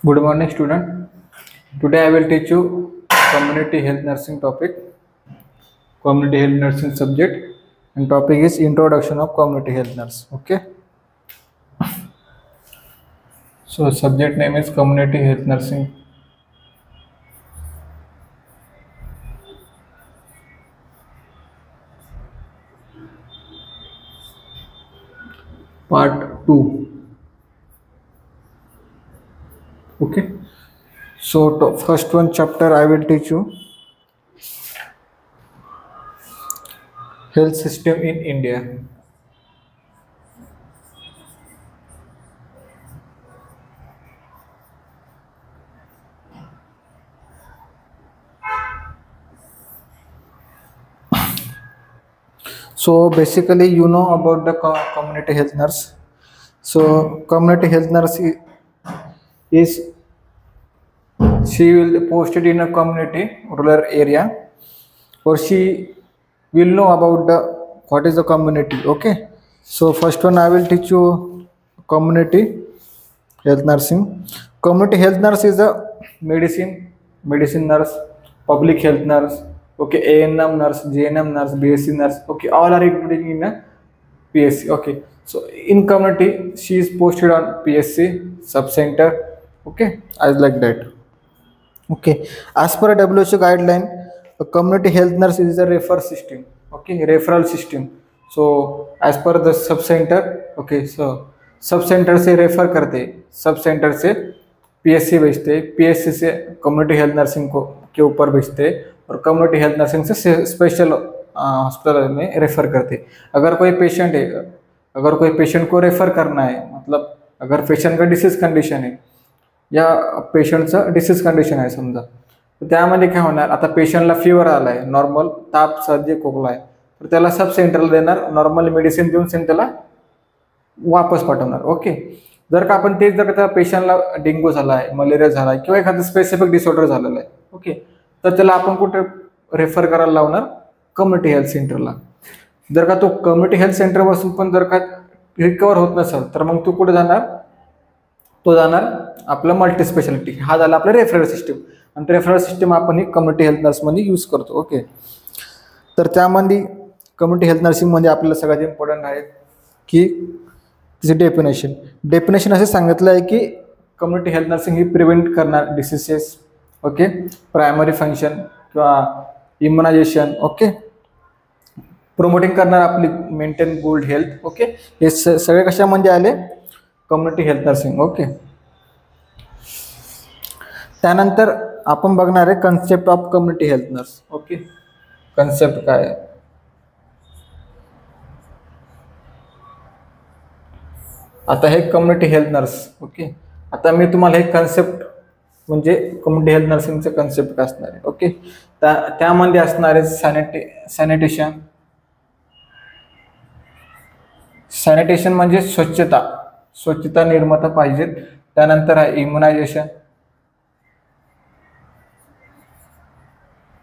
Good morning, student. Today I will teach you community health nursing topic, community health nursing subject, and topic is introduction of community health nurse. Okay. So subject name is community health nursing. Part 2. Okay. So first one chapter I will teach you health system in India. So basically, you know about the community health nurse. So community health nurse is she will posted in a community rural area, or she will know about the what is the community. Okay, so first one I will teach you community health nursing. Community health nurse is a medicine nurse, public health nurse, okay, ANM nurse, JNM nurse, BSc nurse, okay, all are included in a PSC. Okay, so in community she is posted on PSC sub center. Okay, as like that. Okay, as per WHO guideline, a community health nurse is a refer system. Okay, referral system. So as per the sub center, okay, so sub centre से refer करते, sub centre से PSC भेजते, PSC से community health nursing को के ऊपर भेजते, और कम्युनिटी हेल्थ नर्सिंग से स्पेशल हॉस्पिटल में रेफर करते. अगर कोई पेशेंट है, अगर कोई पेशेंट को रेफर करना है, मतलब अगर पेशेंट का डिसीज कंडिशन आहे या पेशंटचं डिसीज कंडिशन आहे समजा, तर त्यामध्ये काय होणार, आता पेशंटला फीवर आला आहे, नॉर्मल ताप सर्दी खोकला आहे, तर त्याला सब सेंटरला देणार, नॉर्मल मेडिसिन देऊन त्याला वापस पाठवणार. ओके, जर का आपण तेच जर का त्या पेशंटला डेंग्यू झाला आहे, मलेरिया झाला आहे, किंवा एखादा स्पेसिफिक डिसऑर्डर झालेला आहे, ओके, तर त्याला आपण कुठे रेफर करायला लावणार, कम्युनिटी हेल्थ सेंटरला. जर का तो कम्युनिटी हेल्थ सेंटर पासून पण जर का रिकवर होत नसेल, तर मग तो कुठे जाणार, तो जाणार आपलं मल्टी स्पेशालिटी. हा झाला आपलं रेफरल सिस्टम, आणि रेफरल सिस्टम आपण ही कम्युनिटी हेल्थ नर्समध्ये यूज करतो. ओके, तर त्यामध्ये कम्युनिटी हेल्थ नर्सिंगमध्ये आपल्याला सगळ्यात इम्पॉर्टंट आहे की तिचे डेफिनेशन असे सांगितलं आहे की कम्युनिटी हेल्थ नर्सिंग ही प्रिव्हेंट करणार डिसीजेस, ओके, प्रायमरी फंक्शन किंवा इम्युनायझेशन, ओके, प्रोमोटिंग करणार आपली मेंटेन गुड हेल्थ. ओके, हे सगळे कशामध्ये आले, कम्युनिटी हेल्थ नर्सिंग. ओके, त्यानंतर आपण बघणार आहे concept of community health nurse. Okay, concept काय आहे, आता हे कम्युनिटी हेल्थ नर्स. ओके, आता मी तुम्हाला हे कन्सेप्ट म्हणजे कम्युनिटी हेल्थ नर्सिंगचं कन्सेप्ट काय असणार आहे. ओके, त्यामध्ये असणार आहे सॅनिटेशन म्हणजे स्वच्छता निर्माता पाहिजेत. त्यानंतर आहे इम्युनायझेशन.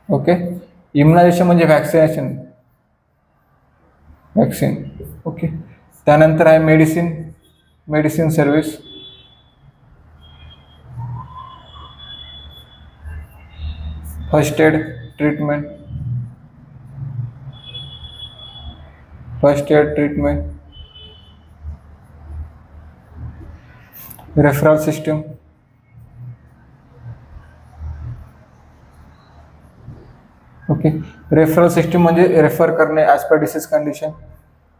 ओके, इम्युनायझेशन म्हणजे वॅक्सिन. ओके, त्यानंतर आहे medicine service. First aid treatment, referral system, okay, referral system म्हणजे रेफर करणे ॲज पर डिसीज कंडिशन.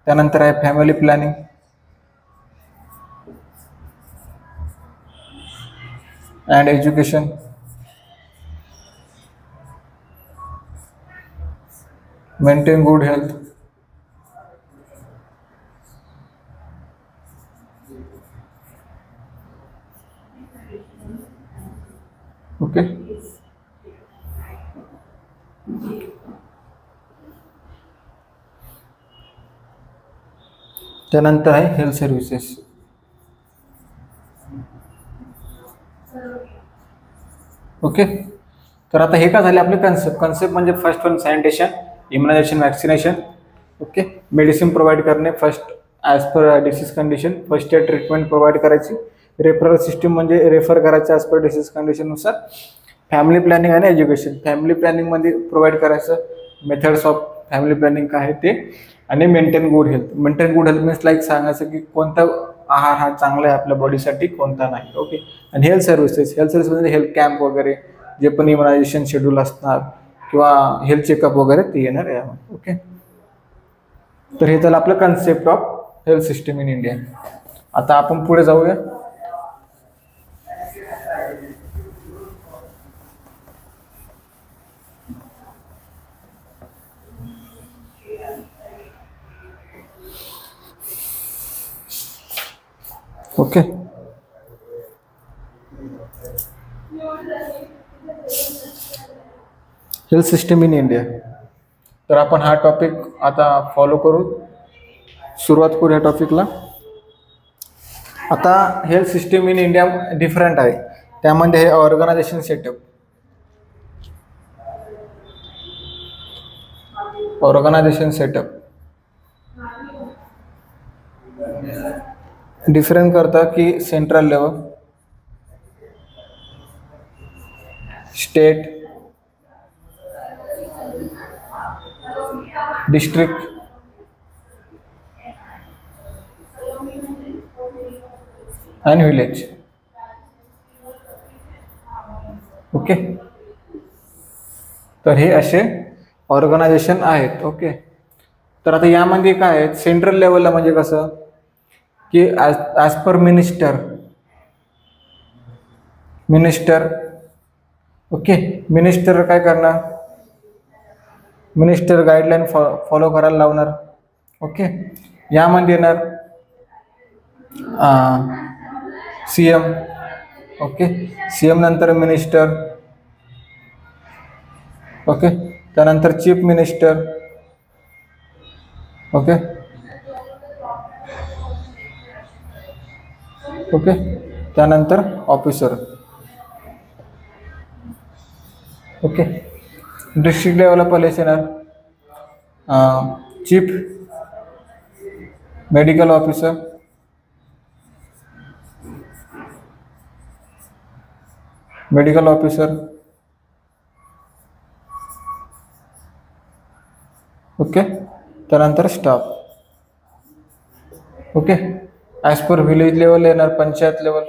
त्यानंतर आहे family planning, and education. Maintain good health. Okay, त्यानंतर आहे हेल्थ सर्व्हिसेस. ओके, तर आता हे काय झाले आपले कन्सेप्ट म्हणजे first one sanitation, immunisation, vaccination. Okay, medicine provide करणे first as per disease condition, first aid treatment provide करायची. रेफरल सिस्टीम म्हणजे रेफर करायचं ॲज पर डिसीज कंडिशननुसार. फॅमिली प्लॅनिंग आणि एज्युकेशन. फॅमिली प्लॅनिंगमध्ये प्रोव्हाइड करायचं मेथड्स ऑफ फॅमिली प्लॅनिंग काय आहे ते, आणि maintain good health. Maintain good health means like सांगायचं की कोणता आहार हा चांगला आहे आपल्या बॉडीसाठी, कोणता नाही. ओके. आणि हेल्थ सर्व्हिसेस. हेल्थ सर्व्हिसेस म्हणजे हेल्थ कॅम्प वगैरे, जे पण इम्युनायझेशन शेड्यूल असणार किंवा हेल्थ चेकअप वगैरे ते येणार यामध्ये. ओके. तर हे झालं आपलं concept of health system in India. आता आपण पुढे जाऊया. Okay. Health system in India. तर आपण हा टॉपिक आता फॉलो करू, सुरुवात करू या टॉपिकला. आता health system in India different आहे. त्यामध्ये हे ऑर्गनायझेशन सेटअप, डिफरंट करता की सेंट्रल लेवल, स्टेट, डिस्ट्रिक्ट आणि विलेज. ओके. तर हे असे ऑर्गनायझेशन आहेत. ओके. तर आता यामध्ये काय आहे, सेंट्रल लेवलला म्हणजे कसं की as per minister. Okay. Minister काय करणार, मिनिस्टर गाईडलाईन फॉलो करायला लावणार. ओके. यामध्ये येणार CM. ओके. CM नंतर मिनिस्टर. ओके. त्यानंतर चीफ मिनिस्टर. ओके. ओके. त्यानंतर ऑफिसर. ओके. डिस्ट्रिक्ट लेवलला पहिले येणार चीफ मेडिकल ऑफिसर. ओके. त्यानंतर स्टाफ. ओके. ॲज पर विलेज लेवल येणार पंचायत लेवल.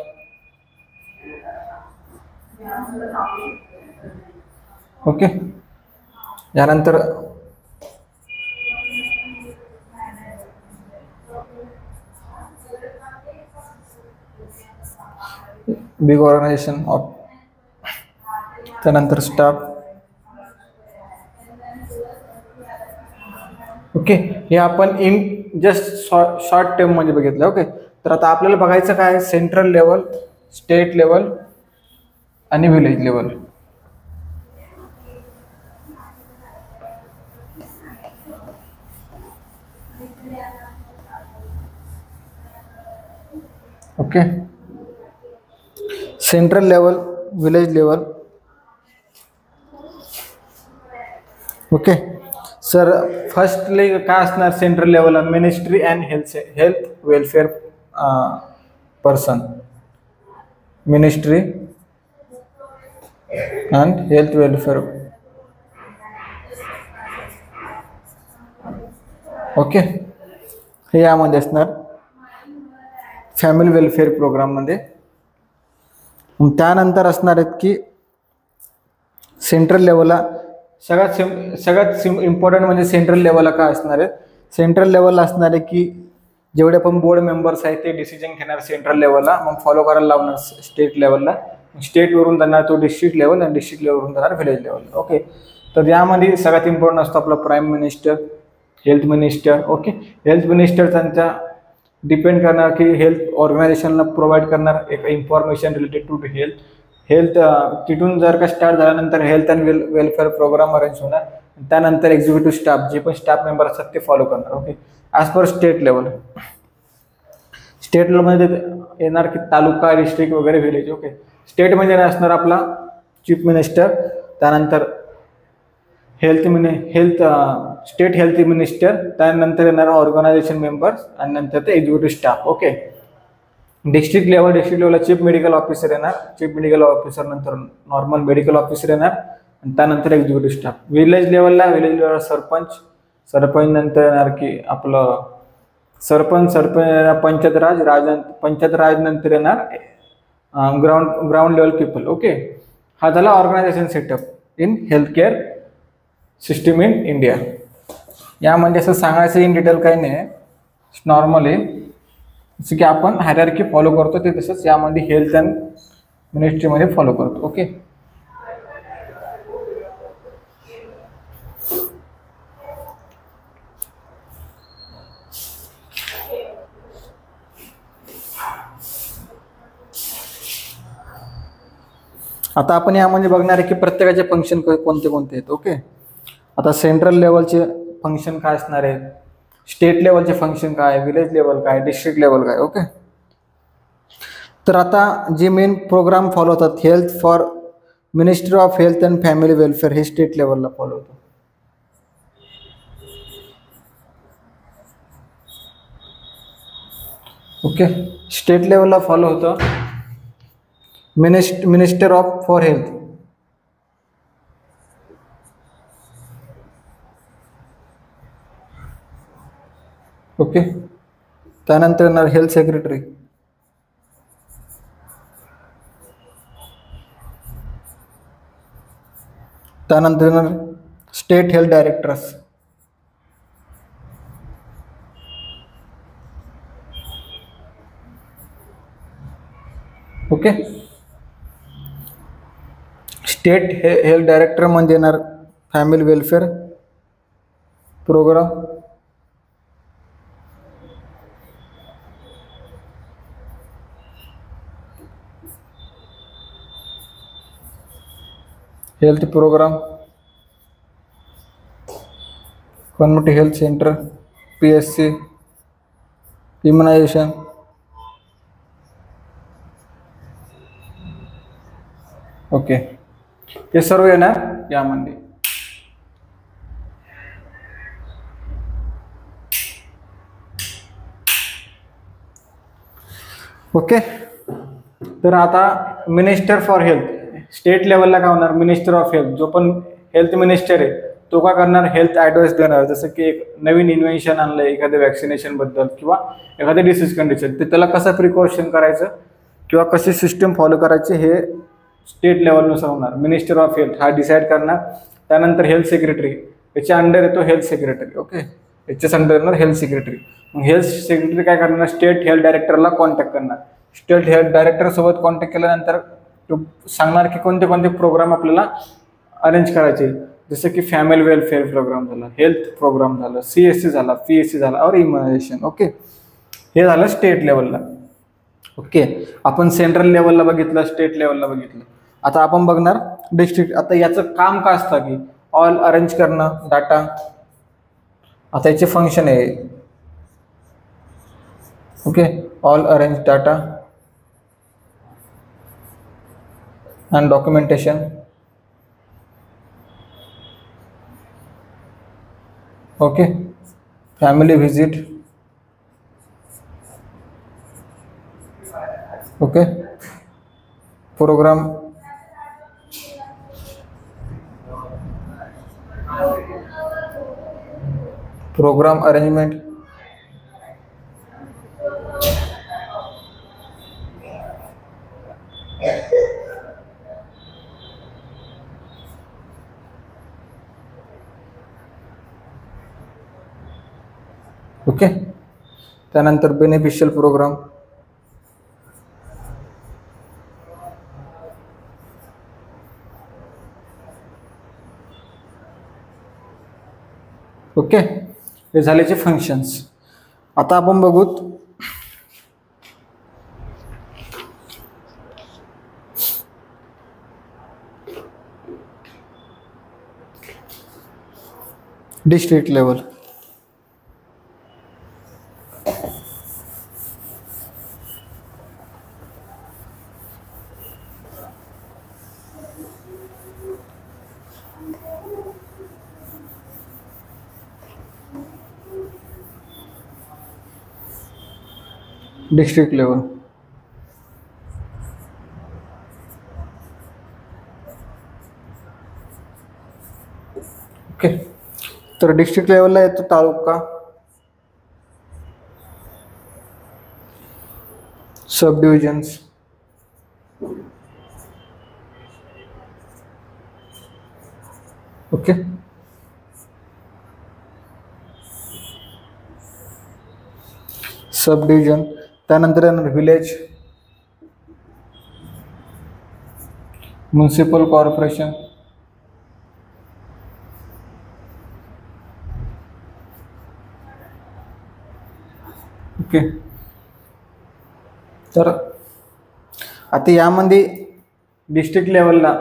ओके. यानंतर बिग ऑर्गनायझेशन ऑफ, त्यानंतर स्टाफ. ओके. हे आपण इन जस्ट शॉर्ट टर्म मध्ये बघितलं. ओके. तर आता आपल्याला बघायचं काय, सेंट्रल लेवल, स्टेट लेवल आणि village level. Okay. Central level, village level. Okay. Sir firstly काय असणार सेंट्रल लेवलला, ministry and health welfare person. Ministry and health welfare. Okay. हे यामध्ये असणार फॅमिली वेलफेअर प्रोग्राममध्ये. त्यानंतर असणार आहेत की सेंट्रल लेवलला सगळ्यात इम्पॉर्टंट म्हणजे सेंट्रल लेवलला काय असणार आहे, सेंट्रल लेवलला असणार आहे की जेवढे पण बोर्ड मेंबर्स आहेत ते डिसिजन घेणार सेंट्रल लेवलला, मग फॉलो करायला लावणार स्टेट लेवलला. स्टेटवरून जाणार तो डिस्ट्रिक्ट लेवल आणि डिस्ट्रिक्ट लेवलवरून जाणार व्हिलेज लेवल. ओके. तर यामध्ये सगळ्यात इम्पॉर्टंट असतो आपला prime minister, health minister. Okay. Health minister त्यांच्या डिपेंड करणार की हेल्थ ऑर्गनायझेशनला प्रोव्हाइड करणार एक इन्फॉर्मेशन रिलेटेड टू हेल्थ. तिथून जर का स्टार्ट झाल्यानंतर health and welfare programme arrange होणार. त्यानंतर एक्झिक्युटिव्ह स्टाफ जे पण स्टाफ मेंबर असतात ते फॉलो करणार. Okay. As per state level, state लेवलमध्ये येणार की तालुका, डिस्ट्रिक्ट वगैरे व्हिलेज. ओके. स्टेटमध्ये असणार आपला चीफ मिनिस्टर, त्यानंतर स्टेट हेल्थ मिनिस्टर, त्यानंतर येणार ऑर्गनायझेशन मेंबर्स आणि नंतर ते एक्झिक्युटिव्ह स्टाफ. ओके. डिस्ट्रिक्ट लेवलला चीफ मेडिकल ऑफिसर येणार, चीफ मेडिकल ऑफिसर नंतर नॉर्मल मेडिकल ऑफिसर येणार आणि त्यानंतर एक्झिक्युटिव्ह स्टाफ. विलेज लेवलला सरपंच, सरपंच नंतर येणार की आपलं सरपंच, पंचायत राज, पंचायत राज नंतर येणार ग्राउंड लेवल पीपल. ओके, हा झाला organisation setup in health care system in India. यामध्ये असं सांगायचं इन डिटेल काही नाही, नॉर्मली जसं की आपण हायरार्की फॉलो करतो ते तसंच यामध्ये हेल्थ अँड मिनिस्ट्रीमध्ये फॉलो करतो. ओके, आता आपण यामध्ये बघणार आहे की प्रत्येकाचे फंक्शन कोणते कोणते आहेत. ओके, आता सेंट्रल लेवलचे फंक्शन काय असणार आहेत, स्टेट लेवलचे फंक्शन काय, विलेज लेवल काय, डिस्ट्रिक्ट लेवल काय. ओके, तर आता जे मेन प्रोग्राम फॉलो होतात, health for ministry of health and family welfare हे स्टेट लेवलला फॉलो होतं. ओके, स्टेट लेवलला फॉलो होतं minister of for health. Okay, त्यानंतर येणार हेल्थ सेक्रेटरी. त्यानंतर येणार state health directors. Okay, state health director म्हणजे येणार family welfare programme. Health programme, community health centre, PSC, immunisation. Okay, हे सर्व येणार यामध्ये. ओके, तर आता मिनिस्टर फॉर हेल्थ स्टेट लेवलला काय होणार, मिनिस्टर ऑफ हेल्थ. जो पण हेल्थ मिनिस्टर आहे तो काय करणार, हेल्थ ॲडवाइस देणार. जसं की एक नवीन इन्व्हेन्शन आणलंय एखाद्या वॅक्सिनेशन बद्दल किंवा एखाद्या डिसीज कंडिशन, ते त्याला कसं प्रिकॉशन करायचं किंवा कशी सिस्टम फॉलो करायची हे स्टेट लेवलनुसार होणार. मिनिस्टर ऑफ हेल्थ हा डिसाईड करणार. त्यानंतर हेल्थ सेक्रेटरी, याच्या अंडर येतो हेल्थ सेक्रेटरी. ओके, याच्या अंडर येणार हेल्थ सेक्रेटरी. मग हेल्थ सेक्रेटरी काय करणार, स्टेट हेल्थ डायरेक्टरला कॉन्टॅक्ट करणार. स्टेट हेल्थ डायरेक्टर सोबत कॉन्टॅक्ट केल्यानंतर तो सांगणार की कोणते कोणते प्रोग्राम आपल्याला अरेंज करायचे. जसं की फॅमिली वेलफेअर प्रोग्राम झाला, हेल्थ प्रोग्राम झालं, CSC झाला, PSC झाला और इम्युनायझेशन. ओके, हे झालं स्टेट लेवलला. ओके, आपण सेंट्रल लेवलला बघितलं, स्टेट लेवलला बघितलं. आता आपण बघणार डिस्ट्रिक्ट. आता याचं काम काय असतं की ऑल अरेंज करणं डाटा. आता याचे फंक्शन आहे. Okay, all arrange data and documentation. Okay, family visit. Okay, program arrangement. Okay, त्यानंतर बेनिफिशियल प्रोग्राम. ओके, हे झाल्याचे फंक्शन्स. आता आपण बघूत डिस्ट्रिक्ट लेवल. डिस्ट्रिक्ट लेवल तर डिस्ट्रिक्ट लेवलला येतो तालुका, सब डिव्हिजन्स, ओके. सब डिव्हिजन, त्यानंतर येणार विलेज, म्युन्सिपल कॉर्पोरेशन, ओके. तर आता यामध्ये डिस्ट्रिक्ट लेवलला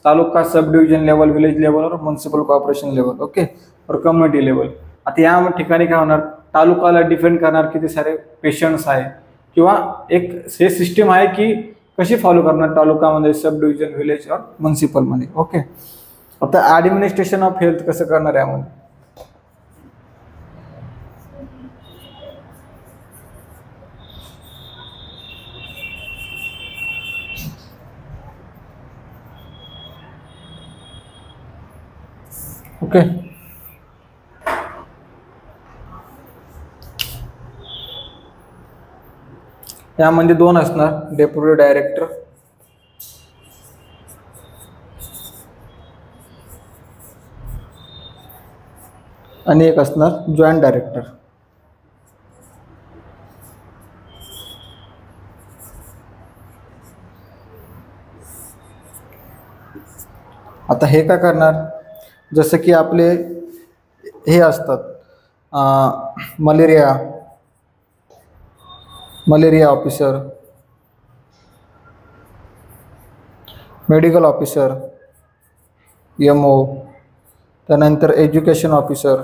taluka, sub division level, village level और म्युन्सिपल कॉर्पोरेशन लेवल, ओके, और कम्युनिटी लेवल. आता या ठिकाणी काय होणार, तालुकाला डिफेंड करणार किती सारे पेशंट्स आहे किंवा एक हे सिस्टीम आहे की कशी फॉलो करणार तालुकामध्ये, सब डिव्हिजन, विलेज और म्युन्सिपलमध्ये, ओके. आता ॲडमिनिस्ट्रेशन ऑफ हेल्थ कसं करणार यामध्ये, ओके. यामध्ये दोन असणार, डेप्युटी डायरेक्टर आणि एक असणार जॉईंट डायरेक्टर. आता हे काय करणार, जसं की आपले हे असतात malaria officer, medical officer, MO, त्यानंतर education officer,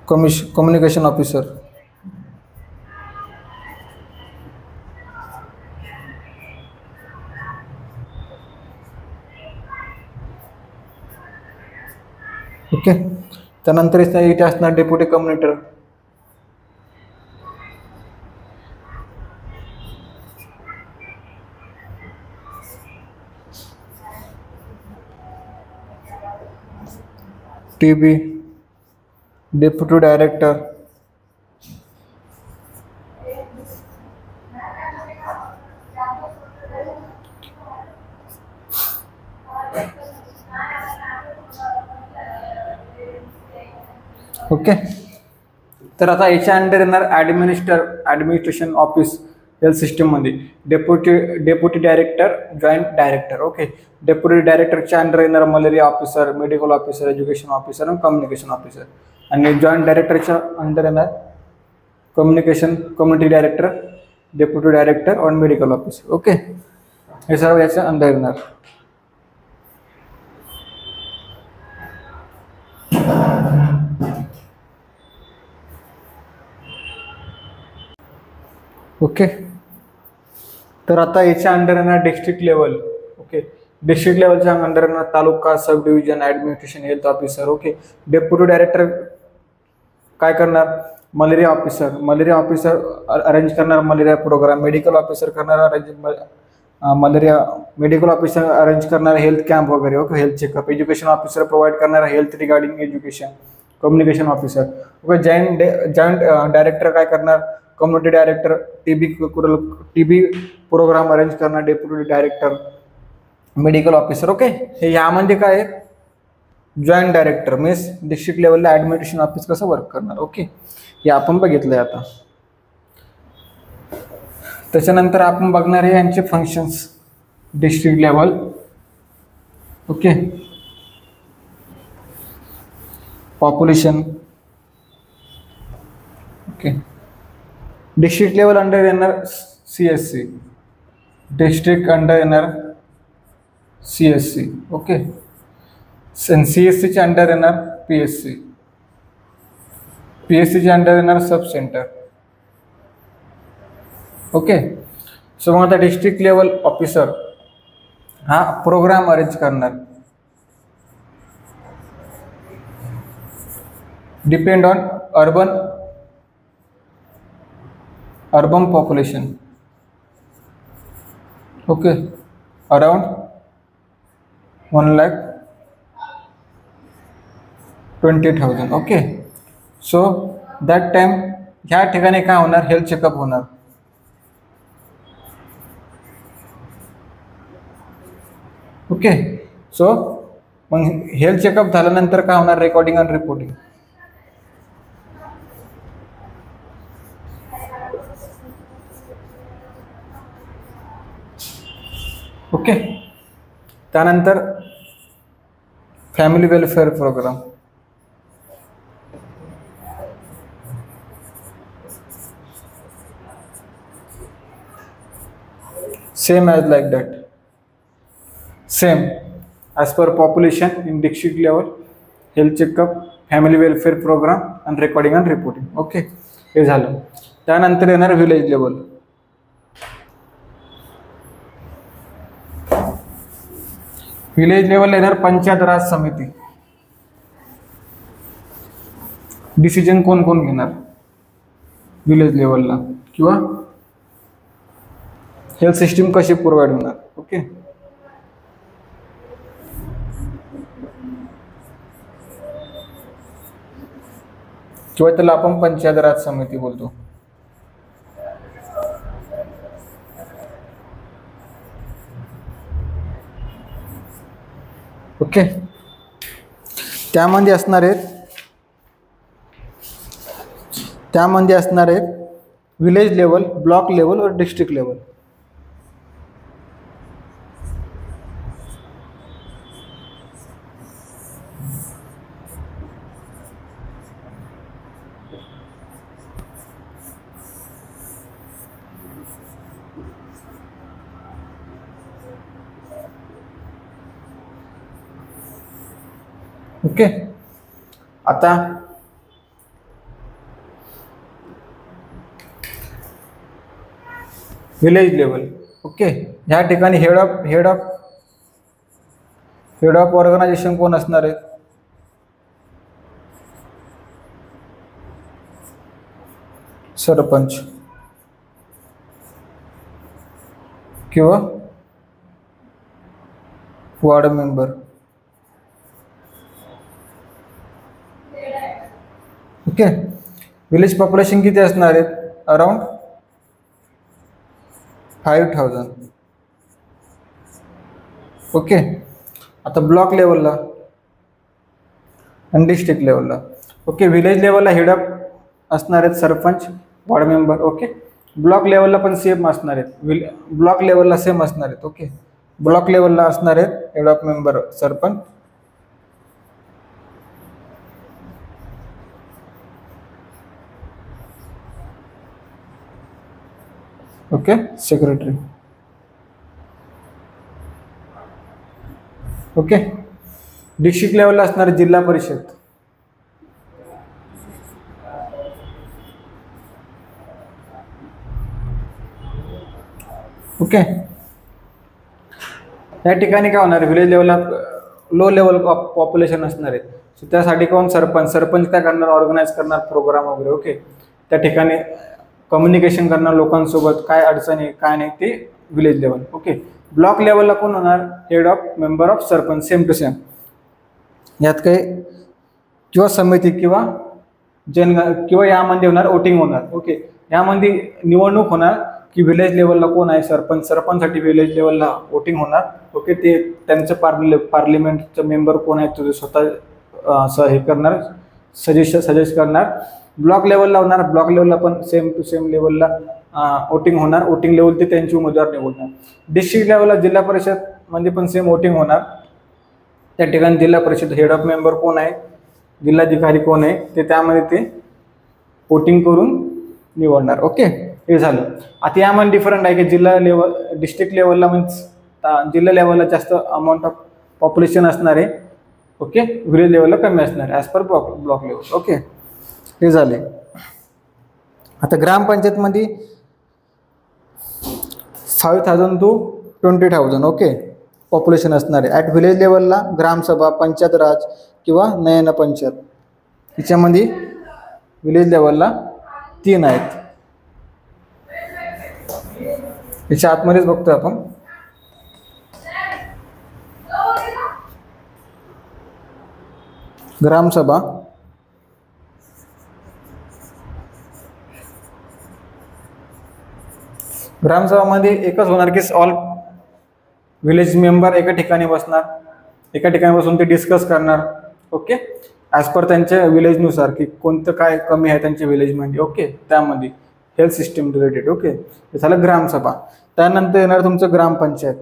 communication officer, okay. त्यानंतर इथे असणार डेप्युटी कम्युनिटर, TB, डेप्युटी डायरेक्टर, ओके. तर आता याच्या अंडर येणार ॲडमिनिस्ट्रेशन ऑफिस हेल्थ सिस्टीममध्ये deputy director, joint director, okay. Deputy डायरेक्टरच्या अंडर येणार malaria officer, medical officer, education officer आणि कम्युनिकेशन ऑफिसर. आणि जॉईंट डायरेक्टरच्या अंडर येणार कम्युनिटी डायरेक्टर, डेप्युटी डायरेक्टर और मेडिकल ऑफिसर, ओके. हे सर्व याच्या अंडर येणार. ओके. तर आता याच्या अंडर येणार डिस्ट्रिक्ट लेवल, ओके. डिस्ट्रिक्ट लेवलच्या अंडर येणार taluka, sub division, administration, health officer, okay. Deputy director काय करणार, मलेरिया ऑफिसर अरेंज करणार मलेरिया प्रोग्राम, मेडिकल ऑफिसर करणार मलेरिया, मेडिकल ऑफिसर अरेंज करणार हेल्थ कॅम्प वगैरे, okay, health checkup. Education officer provide करणार health regarding education. Communication officer, okay. Joint director काय करणार, community director TB programme arrange करणार deputy director. Medical officer, okay. हे यामध्ये काय आहे, जॉईंट डायरेक्टर मीन्स डिस्ट्रिक्ट लेवलला ॲडमिनिस्ट्रेशन ऑफिस कसं वर्क करणार, ओके. हे आपण बघितलंय. आता त्याच्यानंतर आपण बघणार आहे यांचे functions district level, okay. Population, okay. District level under येणार CSC, डिस्ट्रिक्ट अंडर येणार CSC, ओके. CSC च्या अंडर येणार PSC, PSC च्या अंडर येणार सब सेंटर, ओके. सो मग आता डिस्ट्रिक्ट लेवल ऑफिसर हा प्रोग्राम अरेंज करणार, depend on urban population, okay. Around 1,20,000. Okay. So that time ह्या ठिकाणी काय होणार, हेल्थ चेकअप होणार. ओके. सो मग हेल्थ चेकअप झाल्यानंतर काय होणार, रेकॉर्डिंग आणि रिपोर्टिंग. ओके. त्यानंतर family welfare programme. Same as like that, same as per population in district level, health checkup, family welfare programme आणि रेकॉर्डिंग आणि रिपोर्टिंग. ओके, हे झालं. त्यानंतर येणार विलेज लेवल. विलेज लेवलला येणार पंचायत राज समिती. डिसिजन कोण कोण घेणार विलेज लेवलला, किंवा हेल्थ सिस्टीम कशी प्रोव्हाइड होणार. ओके. किंवा त्याला आपण पंचायत राज समिती बोलतो. ओके. त्यामध्ये असणार आहेत विलेज लेवल, ब्लॉक लेवल और डिस्ट्रिक्ट लेवल. ओके. आता विलेज लेवल. ओके. ह्या ठिकाणी हेड ऑफ ऑर्गनायझेशन कोण असणार आहे, सरपंच किंवा ward member. Okay. Village population किती असणार आहेत, अराउंड 5,000. ओके. आता ब्लॉक लेवलला आणि डिस्ट्रिक्ट लेवलला. ओके. विलेज लेवलला हेड ऑफ असणार आहेत sarpanch, ward member. Okay. Block लेवलला पण सेम असणार आहेत, ब्लॉक लेवलला सेम असणार आहेत. ओके. ब्लॉक लेवलला असणार आहेत head of member sarpanch, okay, secretary. Okay. District लेवलला असणार जिल्हा परिषद. ओके. या ठिकाणी काय होणार, विलेज लेवलला लो लेवल पॉप्युलेशन असणार आहे. सो त्यासाठी कोण, सरपंच काय करणार, ऑर्गनाईज करणार प्रोग्राम वगैरे. ओके. त्या ठिकाणी कम्युनिकेशन करणार लोकांसोबत, काय अडचणी काय नाही ते विलेज लेवल. ओके. ब्लॉक लेवलला कोण होणार, head of member of sarpanch, same to same. यात काही किंवा समिती किंवा किंवा यामध्ये होणार वोटिंग होणार. ओके. यामध्ये निवडणूक होणार की विलेज लेवलला कोण आहे सरपंचसाठी विलेज लेवलला वोटिंग होणार. ओके. ते त्यांचं पार्लिमेंटचं मेंबर कोण आहे तुझे स्वतः हे करणार, सजेस्ट करणार. ब्लॉक लेवलला होणार, ब्लॉक लेवलला पण सेम टू सेम लेवलला वोटिंग होणार. वोटिंग लेवल ते त्यांची उमेदवार निवडणार. डिस्ट्रिक्ट लेवलला जिल्हा परिषद म्हणजे पण सेम वोटिंग होणार. त्या ठिकाणी जिल्हा परिषद हेड ऑफ मेंबर कोण आहे, जिल्हाधिकारी कोण आहे, ते त्यामध्ये ते वोटिंग करून निवडणार. ओके. हे झालं. आता यामध्ये डिफरंट आहे की जिल्हा लेवल, डिस्ट्रिक्ट लेवलला म्हणजे जिल्हा लेवलला जास्त अमाऊंट ऑफ पॉप्युलेशन असणार आहे. ओके. विलेज लेवलला कमी असणार आहे as per block level. Okay. हे झाले. आता ग्रामपंचायतमध्ये 5,000 to 20,000 ओके पॉप्युलेशन असणार आहे. ॲट विलेज लेवलला ग्रामसभा, पंचायत राज किंवा नयन पंचायत, याच्यामध्ये विलेज लेवलला 3 आहेत. याच्या आतमध्येच बघतोय आपण. ग्रामसभा ग्रामसभामध्ये एकच होणार की ऑल विलेज मेंबर एका ठिकाणी बसणार, एका ठिकाणी बसून ते डिस्कस करणार. ओके, ॲज पर त्यांच्या विलेजनुसार की कोणतं काय कमी आहे त्यांच्या विलेजमध्ये. ओके, त्यामध्ये हेल्थ सिस्टीम रिलेटेड. ओके, हे झालं ग्रामसभा. त्यानंतर येणार तुमचं ग्रामपंचायत.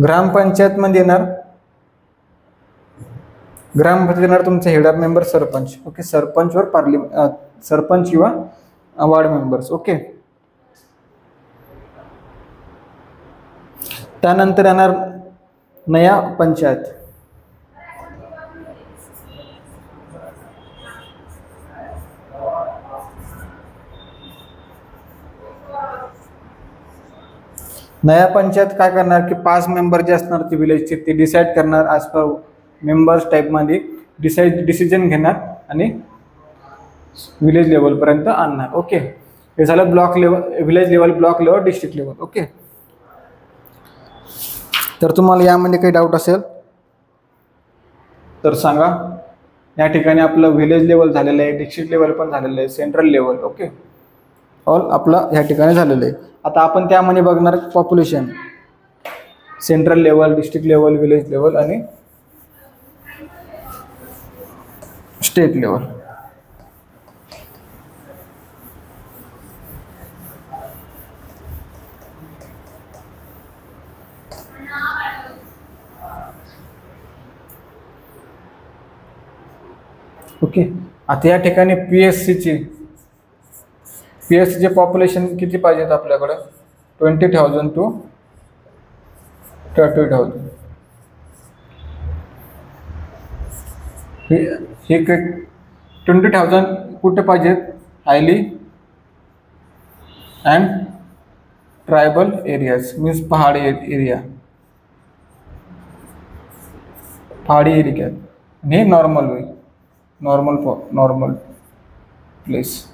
ग्रामपंचायत मध्ये येणार तुमचे head of member sarpanch. Okay, sarpanch वर सरपंच किंवा वार्ड मेंबर्स. ओके, त्यानंतर येणार नया पंचायत. नया पंचायत काय करणार की 5 मेंबर जे असणार ते विलेजचे ते डिसाईड करणार ॲज पर मेंबर्स टाईपमध्ये डिसिजन घेणार आणि विलेज लेवलपर्यंत आणणार. ओके, हे झालं block level, village level, block level, district level. Okay, तर तुम्हाला यामध्ये काही डाऊट असेल तर सांगा. या ठिकाणी आपलं विलेज लेवल झालेलं आहे, डिस्ट्रिक्ट लेवल पण झालेलं आहे, सेंट्रल लेवल. ओके, ऑल आपलं ह्या ठिकाणी झालेलं आहे. आता आपण त्यामध्ये बघणार population, central level, district level, village level आणि स्टेट लेवल. ओके, आता या ठिकाणी पीएससीचे पॉप्युलेशन किती पाहिजेत आपल्याकडे? 20,000 to 30,000. हे 20,000 कुठे पाहिजेत? Highly and tribal areas, means पहाडी एरिया, पहाडी एरियात. आणि नॉर्मल प्लेस.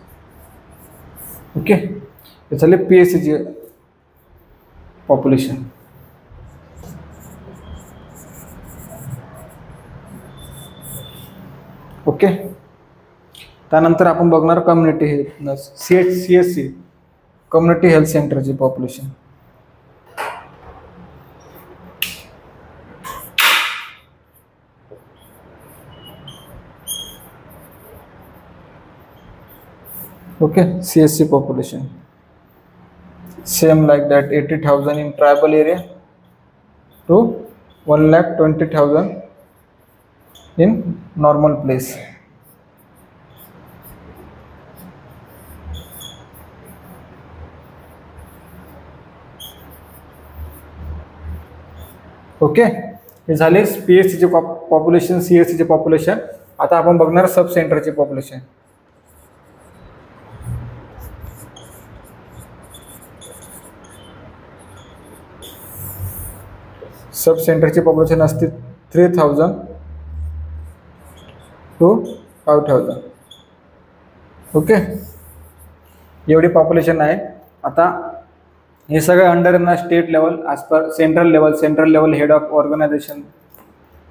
ओके, हे झाले पीएससीचे पॉप्युलेशन. ओके, त्यानंतर आपण बघणार community health, CHC community health सेंटरचे population. Okay, CSC population same like that, 80,000 in tribal area to 1,20,000 in normal place. Okay, हे झाले PSC चे पॉप्युलेशन, CSC चे पॉप्युलेशन. आता आपण बघणार सब सेंटरचे पॉप्युलेशन. सब सेंटरचे पॉप्युलेशन असते 3,000 to 5,000. ओके, एवढी पॉप्युलेशन आहे. आता हे सगळं अंडर ना state level as per central level head of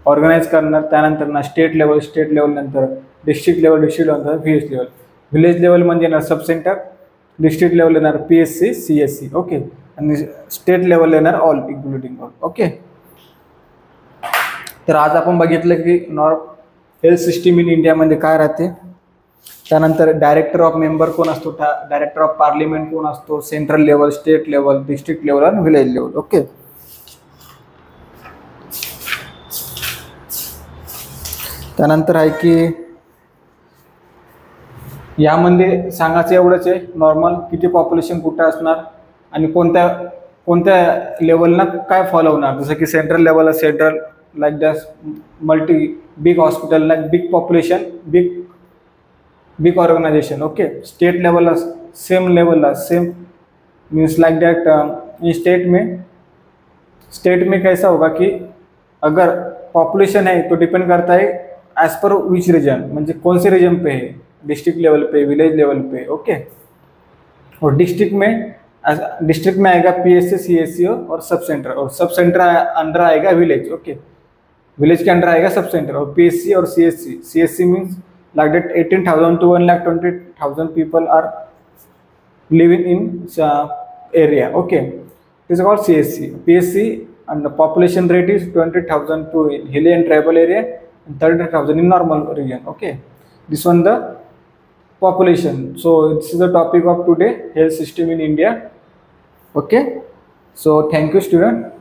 organise करणार. त्यानंतर ना स्टेट लेवल नंतर डिस्ट्रिक्ट लेवल नंतर व्हीएस लेवल. विलेज लेवल म्हणजे येणार सब सेंटर, डिस्ट्रिक्ट लेवल येणार PSC CSC. ओके, आणि स्टेट लेवल येणार ऑल इन्क्लुडिंग ऑल. ओके, तर आज आपण बघितलं की हेल्थ सिस्टीम इन इंडियामध्ये काय राहते. त्यानंतर डायरेक्टर ऑफ मेंबर कोण असतो, डायरेक्टर ऑफ पार्लिमेंट कोण असतो, central level, state level, district level आणि विलेज लेवल. ओके, त्यानंतर आहे की यामध्ये सांगायचं एवढंच आहे, नॉर्मल किती पॉप्युलेशन कुठं असणार आणि कोणत्या लेवलला काय फॉलो होणार. जसं की सेंट्रल लेवलला central like this big hospital, like big population, big organization. Okay, state level same means like that. in state में कैसा होगा कि अगर पॉपुलेशन है तो डिपेंड करता है एज पर विच रीजन, म्हणजे कौन से रीजन पे है, डिस्ट्रिक्ट लेवल पे, विलेज लेवल पे. ओके, और डिस्ट्रिक्ट में डिस्ट्रिक्ट में आएगा PSC CSC और सब सेंटर, और सब सेंटर अंडर आएगा विलेज. ओके, विलेज के अंडर आएगा सब सेंटर. और PSC और CSC means like that 18,000 to 1,20,000 people are living in area. Okay, this is called CSC. PSC and the population rate is 20,000 to hilly and tribal area and 30,000 in normal region. Okay, this one the population. So this is the topic of today, health system in India. Okay, so thank you student.